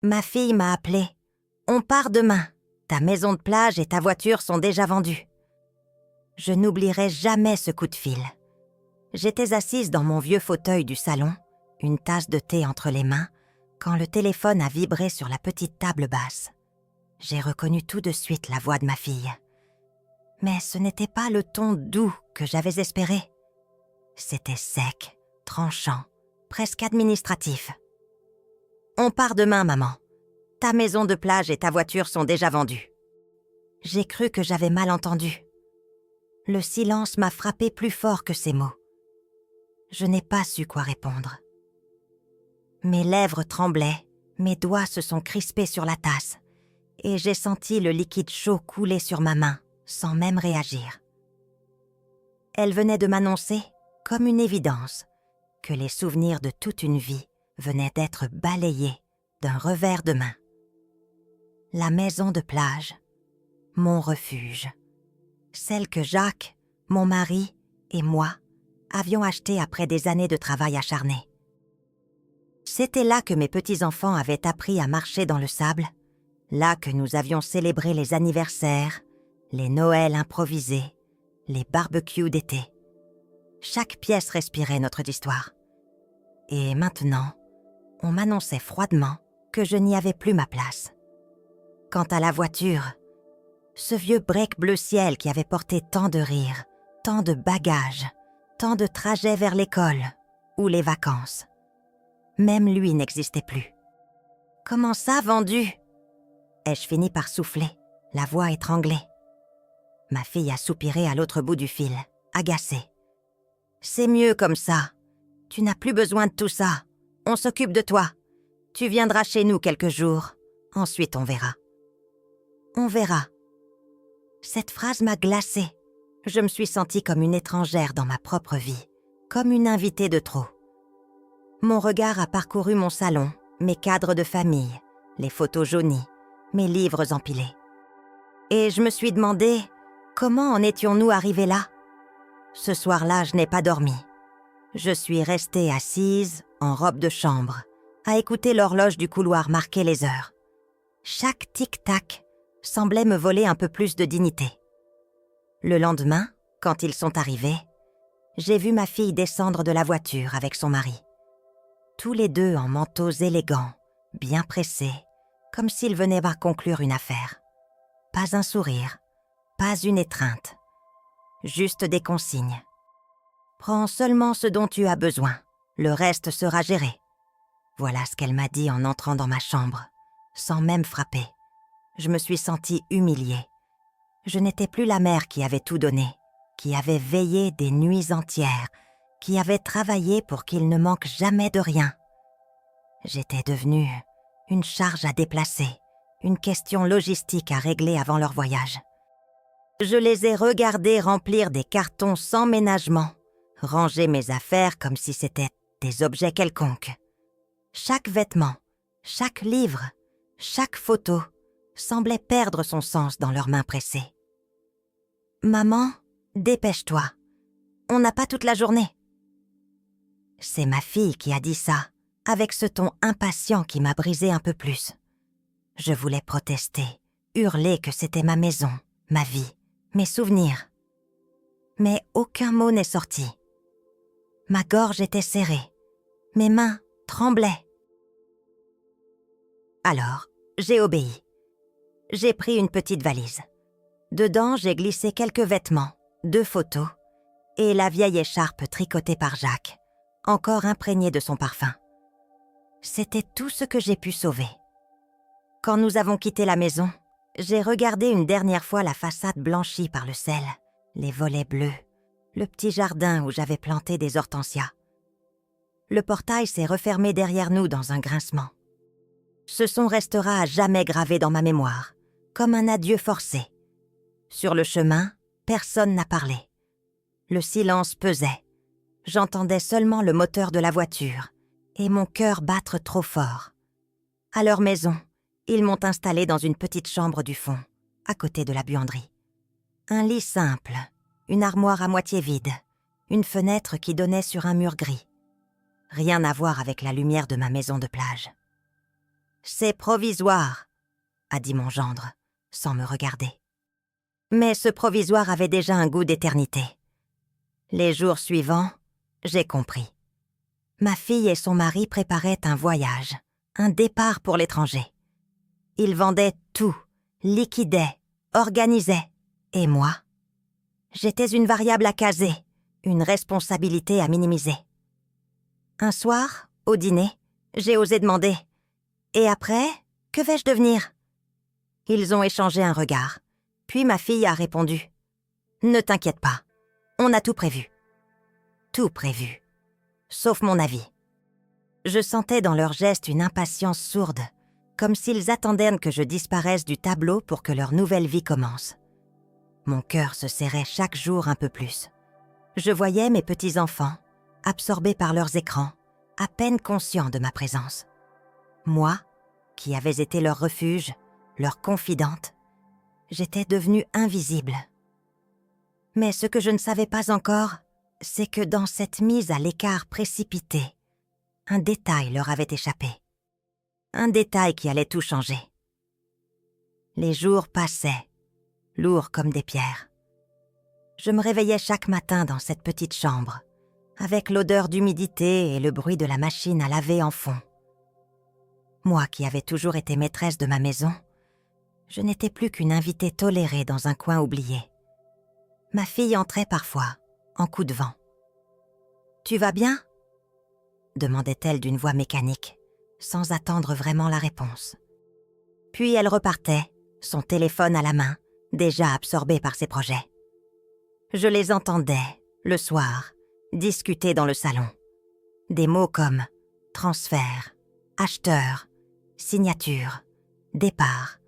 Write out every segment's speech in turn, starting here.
Ma fille m'a appelé. On part demain. Ta maison de plage et ta voiture sont déjà vendues. Je n'oublierai jamais ce coup de fil. J'étais assise dans mon vieux fauteuil du salon, une tasse de thé entre les mains, quand le téléphone a vibré sur la petite table basse. J'ai reconnu tout de suite la voix de ma fille. Mais ce n'était pas le ton doux que j'avais espéré. C'était sec, tranchant, presque administratif. « On part demain, maman. Ta maison de plage et ta voiture sont déjà vendues. » J'ai cru que j'avais mal entendu. Le silence m'a frappé plus fort que ces mots. Je n'ai pas su quoi répondre. Mes lèvres tremblaient, mes doigts se sont crispés sur la tasse, et j'ai senti le liquide chaud couler sur ma main, sans même réagir. Elle venait de m'annoncer, comme une évidence, que les souvenirs de toute une vie venaient d'être balayés d'un revers de main. La maison de plage, mon refuge, celle que Jacques, mon mari et moi avions achetée après des années de travail acharné. C'était là que mes petits-enfants avaient appris à marcher dans le sable, là que nous avions célébré les anniversaires, les Noëls improvisés, les barbecues d'été. Chaque pièce respirait notre histoire. Et maintenant, on m'annonçait froidement que je n'y avais plus ma place. Quant à la voiture, ce vieux break bleu ciel qui avait porté tant de rires, tant de bagages, tant de trajets vers l'école ou les vacances. Même lui n'existait plus. « Comment ça, vendu ?» ai-je fini par souffler, la voix étranglée. Ma fille a soupiré à l'autre bout du fil, agacée. « C'est mieux comme ça. Tu n'as plus besoin de tout ça. On s'occupe de toi. Tu viendras chez nous quelques jours. Ensuite, on verra. » On verra. Cette phrase m'a glacée. Je me suis sentie comme une étrangère dans ma propre vie, comme une invitée de trop. Mon regard a parcouru mon salon, mes cadres de famille, les photos jaunies, mes livres empilés. Et je me suis demandé, comment en étions-nous arrivés là? Ce soir-là, je n'ai pas dormi. Je suis restée assise, en robe de chambre, à écouter l'horloge du couloir marquer les heures. Chaque tic-tac semblait me voler un peu plus de dignité. Le lendemain, quand ils sont arrivés, j'ai vu ma fille descendre de la voiture avec son mari. Tous les deux en manteaux élégants, bien pressés, comme s'ils venaient à conclure une affaire. Pas un sourire, pas une étreinte, juste des consignes. Prends seulement ce dont tu as besoin, le reste sera géré. Voilà ce qu'elle m'a dit en entrant dans ma chambre, sans même frapper. Je me suis sentie humiliée. Je n'étais plus la mère qui avait tout donné, qui avait veillé des nuits entières, qui avait travaillé pour qu'il ne manque jamais de rien. J'étais devenue une charge à déplacer, une question logistique à régler avant leur voyage. Je les ai regardés remplir des cartons sans ménagement, ranger mes affaires comme si c'était des objets quelconques. Chaque vêtement, chaque livre, chaque photo semblait perdre son sens dans leurs mains pressées. « Maman, dépêche-toi. On n'a pas toute la journée. » C'est ma fille qui a dit ça, avec ce ton impatient qui m'a brisé un peu plus. Je voulais protester, hurler que c'était ma maison, ma vie, mes souvenirs. Mais aucun mot n'est sorti. Ma gorge était serrée, mes mains tremblaient. Alors, j'ai obéi. J'ai pris une petite valise. Dedans, j'ai glissé quelques vêtements, 2 photos et la vieille écharpe tricotée par Jacques, encore imprégnée de son parfum. C'était tout ce que j'ai pu sauver. Quand nous avons quitté la maison, j'ai regardé une dernière fois la façade blanchie par le sel, les volets bleus, le petit jardin où j'avais planté des hortensias. Le portail s'est refermé derrière nous dans un grincement. Ce son restera à jamais gravé dans ma mémoire, comme un adieu forcé. Sur le chemin, personne n'a parlé. Le silence pesait. J'entendais seulement le moteur de la voiture et mon cœur battre trop fort. À leur maison, ils m'ont installée dans une petite chambre du fond, à côté de la buanderie. Un lit simple, une armoire à moitié vide, une fenêtre qui donnait sur un mur gris. Rien à voir avec la lumière de ma maison de plage. C'est provisoire, a dit mon gendre, sans me regarder. Mais ce provisoire avait déjà un goût d'éternité. Les jours suivants, j'ai compris. Ma fille et son mari préparaient un voyage, un départ pour l'étranger. Ils vendaient tout, liquidaient, organisaient. Et moi? J'étais une variable à caser, une responsabilité à minimiser. Un soir, au dîner, j'ai osé demander « Et après, que vais-je devenir ?» Ils ont échangé un regard, puis ma fille a répondu « Ne t'inquiète pas, on a tout prévu. » Tout prévu, sauf mon avis. Je sentais dans leurs gestes une impatience sourde, comme s'ils attendaient que je disparaisse du tableau pour que leur nouvelle vie commence. Mon cœur se serrait chaque jour un peu plus. Je voyais mes petits-enfants, absorbés par leurs écrans, à peine conscients de ma présence. Moi, qui avais été leur refuge, leur confidente, j'étais devenue invisible. Mais ce que je ne savais pas encore, c'est que dans cette mise à l'écart précipitée, un détail leur avait échappé. Un détail qui allait tout changer. Les jours passaient, lourds comme des pierres. Je me réveillais chaque matin dans cette petite chambre, avec l'odeur d'humidité et le bruit de la machine à laver en fond. Moi qui avais toujours été maîtresse de ma maison, je n'étais plus qu'une invitée tolérée dans un coin oublié. Ma fille entrait parfois, en coup de vent. « Tu vas bien ?» demandait-elle d'une voix mécanique, sans attendre vraiment la réponse. Puis elle repartait, son téléphone à la main, déjà absorbée par ses projets. Je les entendais, le soir, discuter dans le salon. Des mots comme « transfert »,« acheteur »,« signature »,« départ »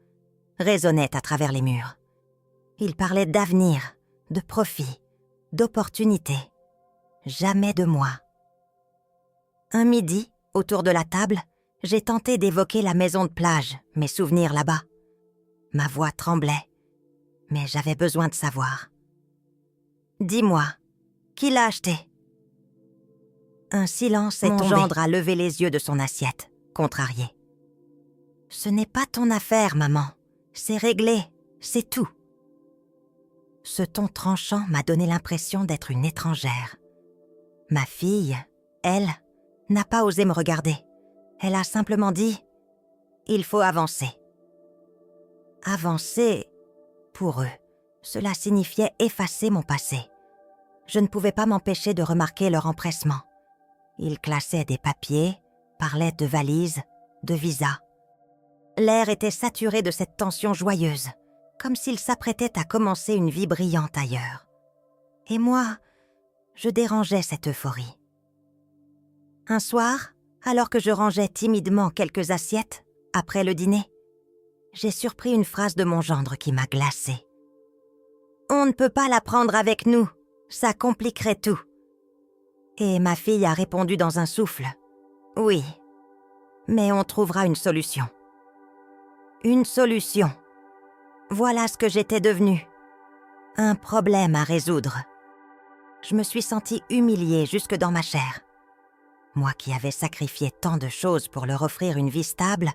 résonnaient à travers les murs. Ils parlaient d'avenir, de profit, d'opportunité. Jamais de moi. Un midi, autour de la table, j'ai tenté d'évoquer la maison de plage, mes souvenirs là-bas. Ma voix tremblait, mais j'avais besoin de savoir. « Dis-moi, qui l'a acheté ?» Un silence est tombé. Mon gendre a levé les yeux de son assiette, contrarié. « Ce n'est pas ton affaire, maman. C'est réglé, c'est tout. » Ce ton tranchant m'a donné l'impression d'être une étrangère. Ma fille, elle, n'a pas osé me regarder. Elle a simplement dit « Il faut avancer ». Avancer, pour eux, cela signifiait effacer mon passé. Je ne pouvais pas m'empêcher de remarquer leur empressement. Ils classaient des papiers, parlaient de valises, de visas. L'air était saturé de cette tension joyeuse, comme s'ils s'apprêtaient à commencer une vie brillante ailleurs. Et moi, je dérangeais cette euphorie. Un soir, alors que je rangeais timidement quelques assiettes, après le dîner, j'ai surpris une phrase de mon gendre qui m'a glacée. « On ne peut pas la prendre avec nous, ça compliquerait tout. » Et ma fille a répondu dans un souffle. « Oui, mais on trouvera une solution. » Une solution. Voilà ce que j'étais devenue. Un problème à résoudre. Je me suis sentie humiliée jusque dans ma chair. Moi qui avais sacrifié tant de choses pour leur offrir une vie stable,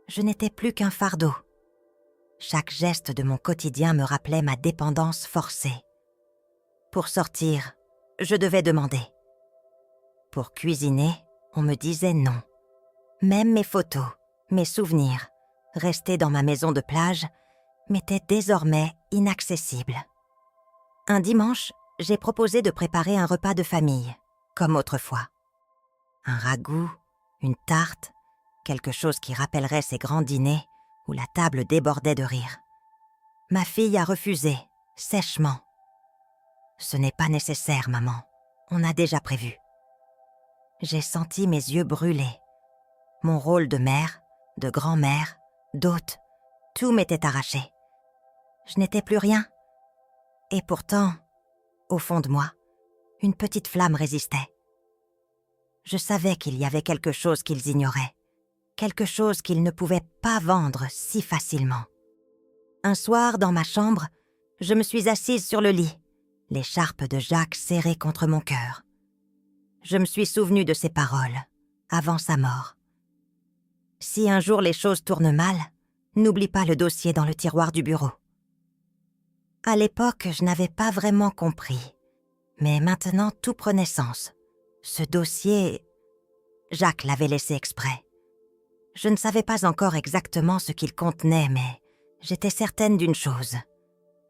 je n'étais plus qu'un fardeau. Chaque geste de mon quotidien me rappelait ma dépendance forcée. Pour sortir, je devais demander. Pour cuisiner, on me disait non. Même mes photos, mes souvenirs, restés dans ma maison de plage, m'étaient désormais inaccessibles. Un dimanche, j'ai proposé de préparer un repas de famille, comme autrefois. Un ragoût, une tarte, quelque chose qui rappellerait ces grands dîners où la table débordait de rire. Ma fille a refusé, sèchement. « Ce n'est pas nécessaire, maman, on a déjà prévu. » J'ai senti mes yeux brûler. Mon rôle de mère, de grand-mère, d'hôte, tout m'était arraché. Je n'étais plus rien. Et pourtant, au fond de moi, une petite flamme résistait. Je savais qu'il y avait quelque chose qu'ils ignoraient, quelque chose qu'ils ne pouvaient pas vendre si facilement. Un soir, dans ma chambre, je me suis assise sur le lit, l'écharpe de Jacques serrée contre mon cœur. Je me suis souvenue de ses paroles, avant sa mort. Si un jour les choses tournent mal, n'oublie pas le dossier dans le tiroir du bureau. » À l'époque, je n'avais pas vraiment compris. Mais maintenant, tout prenait sens. Ce dossier, Jacques l'avait laissé exprès. Je ne savais pas encore exactement ce qu'il contenait, mais j'étais certaine d'une chose.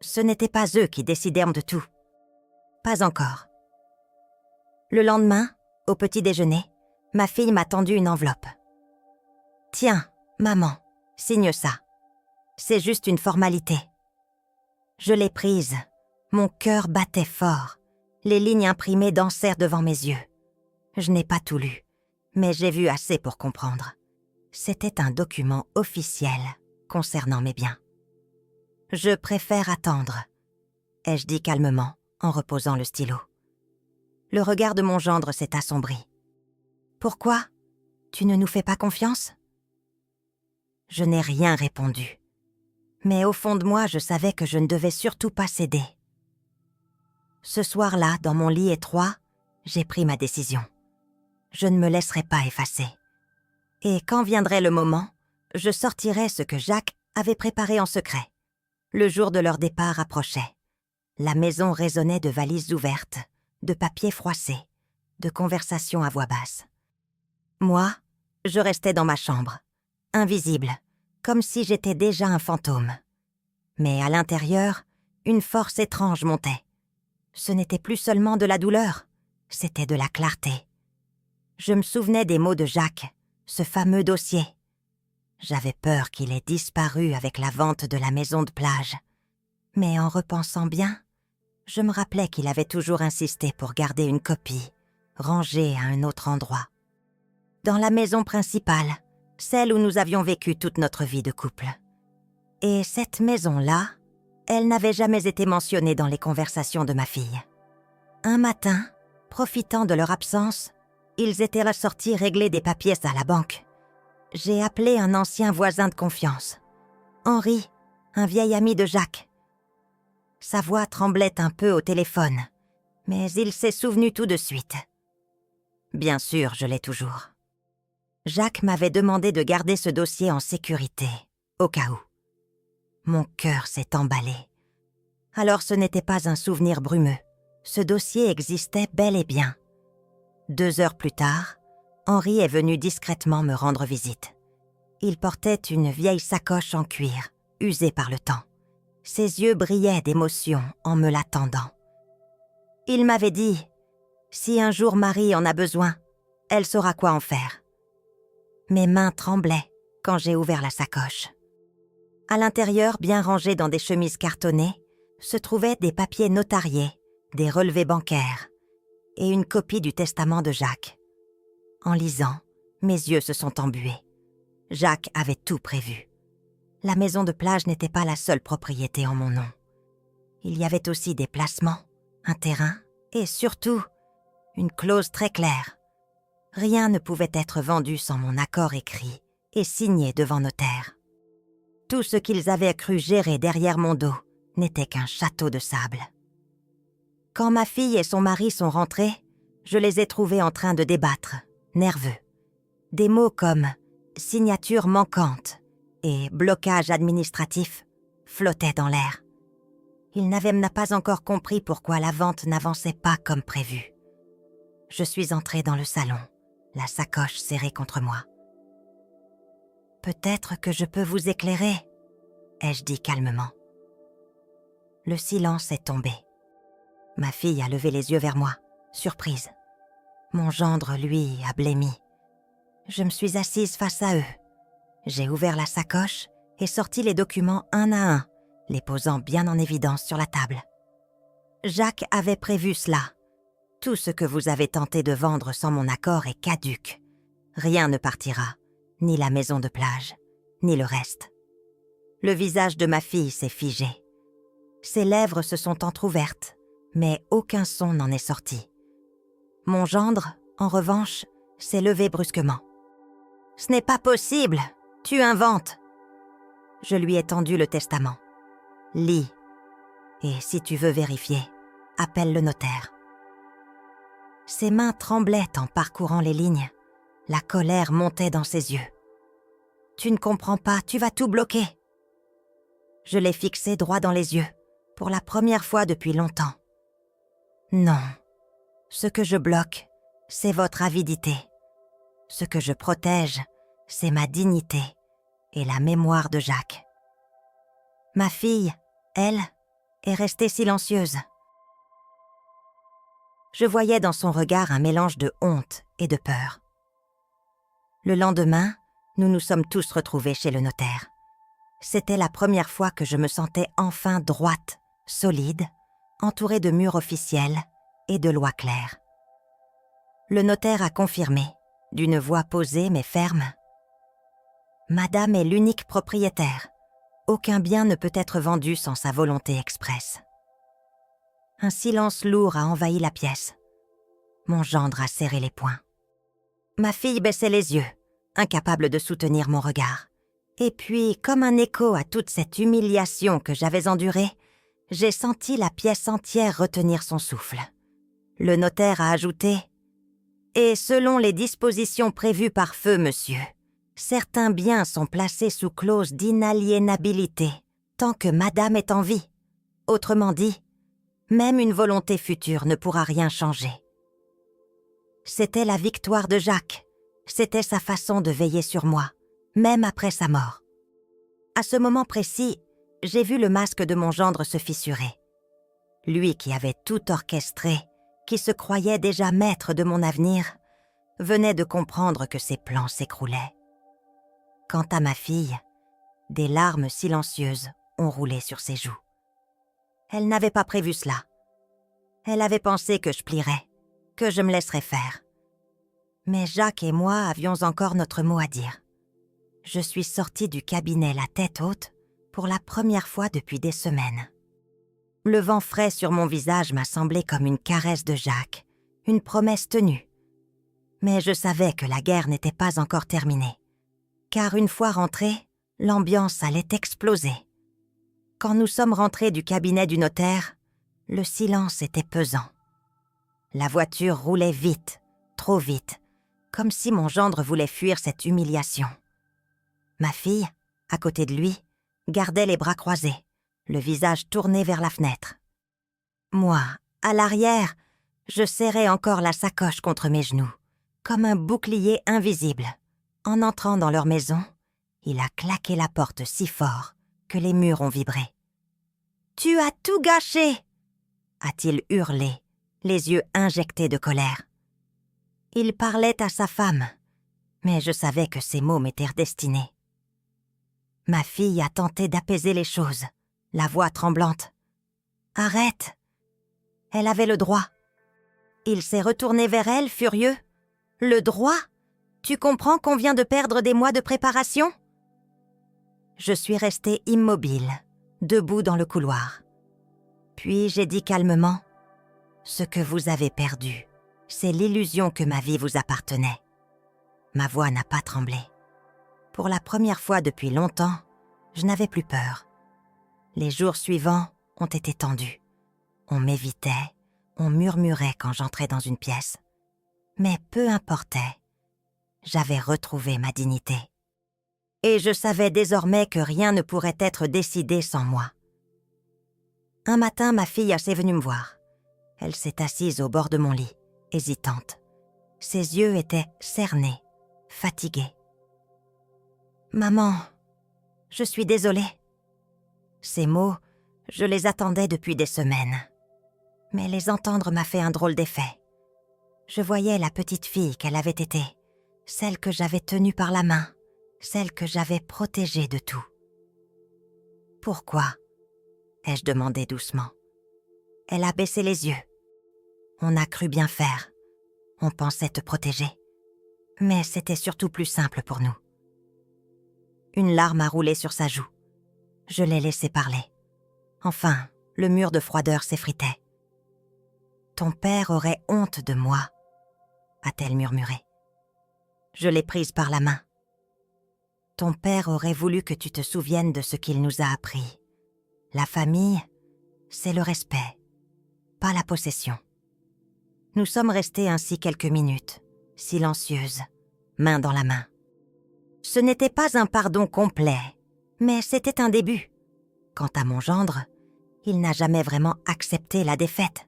Ce n'étaient pas eux qui décidèrent de tout. Pas encore. Le lendemain, au petit déjeuner, ma fille m'a tendu une enveloppe. « Tiens, maman, signe ça. C'est juste une formalité. » Je l'ai prise. Mon cœur battait fort. Les lignes imprimées dansèrent devant mes yeux. Je n'ai pas tout lu, mais j'ai vu assez pour comprendre. C'était un document officiel concernant mes biens. « Je préfère attendre, » ai-je dit calmement en reposant le stylo. Le regard de mon gendre s'est assombri. « Pourquoi? Tu ne nous fais pas confiance ?» Je n'ai rien répondu. Mais au fond de moi, je savais que je ne devais surtout pas céder. Ce soir-là, dans mon lit étroit, j'ai pris ma décision. Je ne me laisserai pas effacer. Et quand viendrait le moment, je sortirais ce que Jacques avait préparé en secret. Le jour de leur départ approchait. La maison résonnait de valises ouvertes, de papiers froissés, de conversations à voix basse. Moi, je restais dans ma chambre, invisible, comme si j'étais déjà un fantôme. Mais à l'intérieur, une force étrange montait. Ce n'était plus seulement de la douleur, c'était de la clarté. Je me souvenais des mots de Jacques, ce fameux dossier. J'avais peur qu'il ait disparu avec la vente de la maison de plage. Mais en repensant bien, je me rappelais qu'il avait toujours insisté pour garder une copie, rangée à un autre endroit. Dans la maison principale, celle où nous avions vécu toute notre vie de couple. Et cette maison-là, elle n'avait jamais été mentionnée dans les conversations de ma fille. Un matin, profitant de leur absence, ils étaient ressortis régler des papiers à la banque. J'ai appelé un ancien voisin de confiance, Henri, un vieil ami de Jacques. Sa voix tremblait un peu au téléphone, mais il s'est souvenu tout de suite. Bien sûr, je l'ai toujours. Jacques m'avait demandé de garder ce dossier en sécurité, au cas où. Mon cœur s'est emballé. Alors ce n'était pas un souvenir brumeux. Ce dossier existait bel et bien. 2 heures plus tard, Henri est venu discrètement me rendre visite. Il portait une vieille sacoche en cuir, usée par le temps. Ses yeux brillaient d'émotion en me la tendant. Il m'avait dit « Si un jour Marie en a besoin, elle saura quoi en faire. » Mes mains tremblaient quand j'ai ouvert la sacoche. À l'intérieur, bien rangés dans des chemises cartonnées, se trouvaient des papiers notariés, des relevés bancaires et une copie du testament de Jacques. En lisant, mes yeux se sont embués. Jacques avait tout prévu. La maison de plage n'était pas la seule propriété en mon nom. Il y avait aussi des placements, un terrain et surtout, une clause très claire. Rien ne pouvait être vendu sans mon accord écrit et signé devant notaire. Tout ce qu'ils avaient cru gérer derrière mon dos n'était qu'un château de sable. Quand ma fille et son mari sont rentrés, je les ai trouvés en train de débattre, nerveux. Des mots comme « signature manquante » et « blocage administratif » flottaient dans l'air. Ils n'avaient pas encore compris pourquoi la vente n'avançait pas comme prévu. Je suis entrée dans le salon, la sacoche serrée contre moi. « Peut-être que je peux vous éclairer » ai-je dit calmement. Le silence est tombé. Ma fille a levé les yeux vers moi, surprise. Mon gendre, lui, a blêmi. Je me suis assise face à eux. J'ai ouvert la sacoche et sorti les documents un à un, les posant bien en évidence sur la table. Jacques avait prévu cela. Tout ce que vous avez tenté de vendre sans mon accord est caduc. Rien ne partira, ni la maison de plage, ni le reste. Le visage de ma fille s'est figé. Ses lèvres se sont entr'ouvertes, mais aucun son n'en est sorti. Mon gendre, en revanche, s'est levé brusquement. « Ce n'est pas possible, tu inventes !» Je lui ai tendu le testament. « Lis, et si tu veux vérifier, appelle le notaire. » Ses mains tremblaient en parcourant les lignes. La colère montait dans ses yeux. Tu ne comprends pas, tu vas tout bloquer. » Je l'ai fixé droit dans les yeux, pour la première fois depuis longtemps. « Non, ce que je bloque, c'est votre avidité. Ce que je protège, c'est ma dignité et la mémoire de Jacques. » Ma fille, elle, est restée silencieuse. Je voyais dans son regard un mélange de honte et de peur. Le lendemain, nous nous sommes tous retrouvés chez le notaire. C'était la première fois que je me sentais enfin droite, solide, entourée de murs officiels et de lois claires. Le notaire a confirmé, d'une voix posée mais ferme. « Madame est l'unique propriétaire. Aucun bien ne peut être vendu sans sa volonté expresse. » Un silence lourd a envahi la pièce. Mon gendre a serré les poings. Ma fille baissait les yeux, incapable de soutenir mon regard. Et puis, comme un écho à toute cette humiliation que j'avais endurée, j'ai senti la pièce entière retenir son souffle. Le notaire a ajouté « Et selon les dispositions prévues par feu, monsieur, certains biens sont placés sous clause d'inaliénabilité tant que madame est en vie. Autrement dit, même une volonté future ne pourra rien changer. » C'était la victoire de Jacques. C'était sa façon de veiller sur moi, même après sa mort. À ce moment précis, j'ai vu le masque de mon gendre se fissurer. Lui qui avait tout orchestré, qui se croyait déjà maître de mon avenir, venait de comprendre que ses plans s'écroulaient. Quant à ma fille, des larmes silencieuses ont roulé sur ses joues. Elle n'avait pas prévu cela. Elle avait pensé que je plierais, que je me laisserais faire. Mais Jacques et moi avions encore notre mot à dire. Je suis sortie du cabinet la tête haute pour la première fois depuis des semaines. Le vent frais sur mon visage m'a semblé comme une caresse de Jacques, une promesse tenue. Mais je savais que la guerre n'était pas encore terminée, car une fois rentrée, l'ambiance allait exploser. Quand nous sommes rentrés du cabinet du notaire, le silence était pesant. La voiture roulait vite, trop vite, comme si mon gendre voulait fuir cette humiliation. Ma fille, à côté de lui, gardait les bras croisés, le visage tourné vers la fenêtre. Moi, à l'arrière, je serrais encore la sacoche contre mes genoux, comme un bouclier invisible. En entrant dans leur maison, il a claqué la porte si fort que les murs ont vibré. « Tu as tout gâché !» a-t-il hurlé, les yeux injectés de colère. Il parlait à sa femme, mais je savais que ces mots m'étaient destinés. Ma fille a tenté d'apaiser les choses, la voix tremblante. « Arrête !» Elle avait le droit. Il s'est retourné vers elle, furieux. « Le droit ? Tu comprends qu'on vient de perdre des mois de préparation ?» Je suis restée immobile, debout dans le couloir. Puis j'ai dit calmement « Ce que vous avez perdu, c'est l'illusion que ma vie vous appartenait. » Ma voix n'a pas tremblé. Pour la première fois depuis longtemps, je n'avais plus peur. Les jours suivants ont été tendus. On m'évitait, on murmurait quand j'entrais dans une pièce. Mais peu importait. J'avais retrouvé ma dignité. Et je savais désormais que rien ne pourrait être décidé sans moi. Un matin, ma fille est venue me voir. Elle s'est assise au bord de mon lit, hésitante. Ses yeux étaient cernés, fatigués. « Maman, je suis désolée. » Ces mots, je les attendais depuis des semaines. Mais les entendre m'a fait un drôle d'effet. Je voyais la petite fille qu'elle avait été, celle que j'avais tenue par la main, celle que j'avais protégée de tout. « Pourquoi ?» ai-je demandé doucement. Elle a baissé les yeux. « On a cru bien faire. On pensait te protéger. Mais c'était surtout plus simple pour nous. » Une larme a roulé sur sa joue. Je l'ai laissé parler. Enfin, le mur de froideur s'effritait. « Ton père aurait honte de moi, » a-t-elle murmuré. Je l'ai prise par la main. « Ton père aurait voulu que tu te souviennes de ce qu'il nous a appris. La famille, c'est le respect, pas la possession. » Nous sommes restés ainsi quelques minutes, silencieuses, main dans la main. Ce n'était pas un pardon complet, mais c'était un début. Quant à mon gendre, il n'a jamais vraiment accepté la défaite.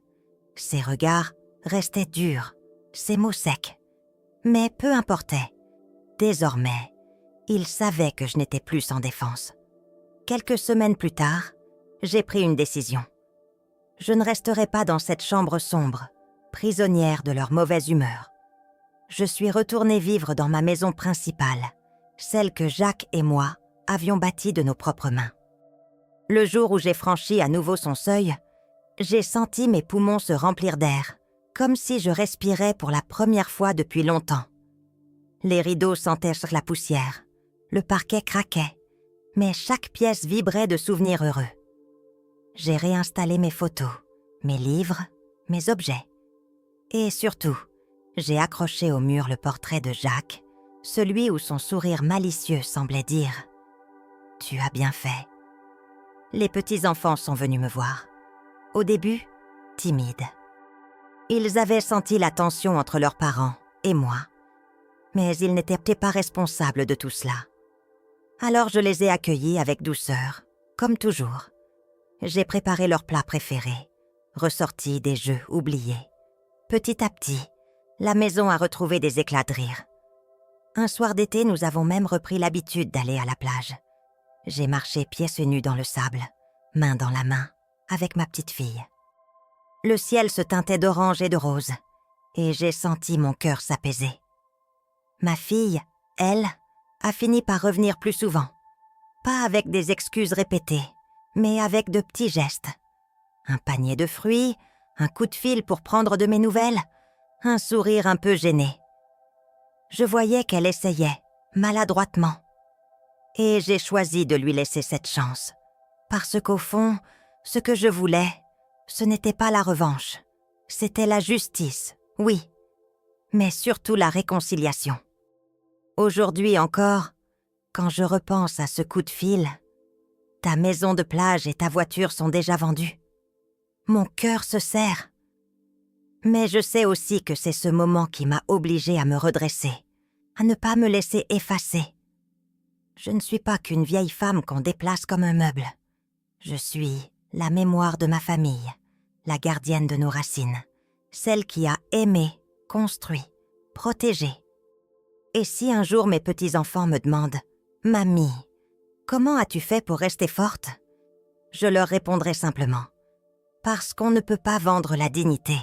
Ses regards restaient durs, ses mots secs. Mais peu importait. Désormais, il savait que je n'étais plus sans défense. Quelques semaines plus tard, j'ai pris une décision. Je ne resterai pas dans cette chambre sombre, prisonnière de leur mauvaise humeur. Je suis retournée vivre dans ma maison principale, celle que Jacques et moi avions bâtie de nos propres mains. Le jour où j'ai franchi à nouveau son seuil, j'ai senti mes poumons se remplir d'air, comme si je respirais pour la première fois depuis longtemps. Les rideaux sentaient la poussière, le parquet craquait, mais chaque pièce vibrait de souvenirs heureux. J'ai réinstallé mes photos, mes livres, mes objets. Et surtout, j'ai accroché au mur le portrait de Jacques, celui où son sourire malicieux semblait dire « Tu as bien fait ». Les petits-enfants sont venus me voir. Au début, timides. Ils avaient senti la tension entre leurs parents et moi, mais ils n'étaient pas responsables de tout cela. Alors je les ai accueillis avec douceur, comme toujours. J'ai préparé leurs plats préférés, ressorti des jeux oubliés. Petit à petit, la maison a retrouvé des éclats de rire. Un soir d'été, nous avons même repris l'habitude d'aller à la plage. J'ai marché pieds nus dans le sable, main dans la main, avec ma petite fille. Le ciel se teintait d'orange et de rose, et j'ai senti mon cœur s'apaiser. Ma fille, elle, a fini par revenir plus souvent. Pas avec des excuses répétées, mais avec de petits gestes. Un panier de fruits, un coup de fil pour prendre de mes nouvelles, un sourire un peu gêné. Je voyais qu'elle essayait, maladroitement. Et j'ai choisi de lui laisser cette chance. Parce qu'au fond, ce que je voulais, ce n'était pas la revanche. C'était la justice, oui, mais surtout la réconciliation. Aujourd'hui encore, quand je repense à ce coup de fil, ta maison de plage et ta voiture sont déjà vendues. Mon cœur se serre. Mais je sais aussi que c'est ce moment qui m'a obligée à me redresser, à ne pas me laisser effacer. Je ne suis pas qu'une vieille femme qu'on déplace comme un meuble. Je suis la mémoire de ma famille, la gardienne de nos racines, celle qui a aimé, construit, protégé. Et si un jour mes petits-enfants me demandent « Mamie, comment as-tu fait pour rester forte ?» Je leur répondrai simplement « Parce qu'on ne peut pas vendre la dignité.